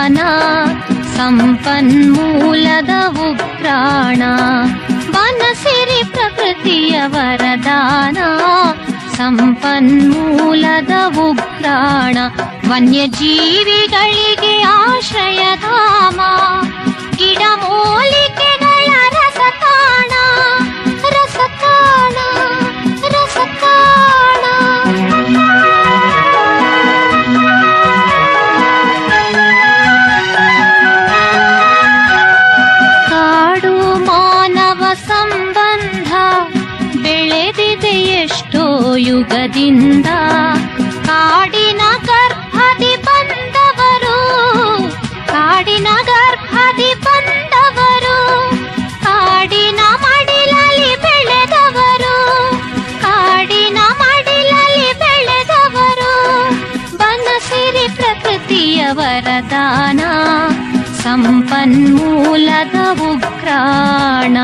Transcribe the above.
ವರದಾನ, ಸಂಪನ್ಮೂಲದ ಉಗ್ರಾಣ. ವನಸಿರಿ ಪ್ರಕೃತಿಯ ವರದಾನ, ಸಂಪನ್ಮೂಲದ ಉಗ್ರಾಣ. ವನ್ಯಜೀವಿಗಳಿಗೆ ಆಶ್ರಯಧಾಮ, ಗಿಡಮೂಲಿಕೆಗಳ ರಸತಾಣ, ರಸತಾಣ, ರಸತಾಣ. ಕಾಡು ಮಾನವ ಸಂಬಂಧ ಬೆಳೆದಿದೆ ಎಷ್ಟೋ ಯುಗದಿಂದ. ಕಾಡಿನ ಗರ್ಭದಿ ಬಂದವರು, ಕಾಡಿನ ಗರ್ಭದಿ ಬಂದವರು, ಕಾಡಿನ ಮಡಿಲಲ್ಲಿ ಬೆಳೆದವರು, ಕಾಡಿನ ಮಡಿಲಲ್ಲಿ ಬೆಳೆದವರು. ಬನಸಿರಿ ಪ್ರಕೃತಿಯ ವರದಾನ, ಸಂಪನ್ಮೂಲದ ಉಗ್ರಾಣ.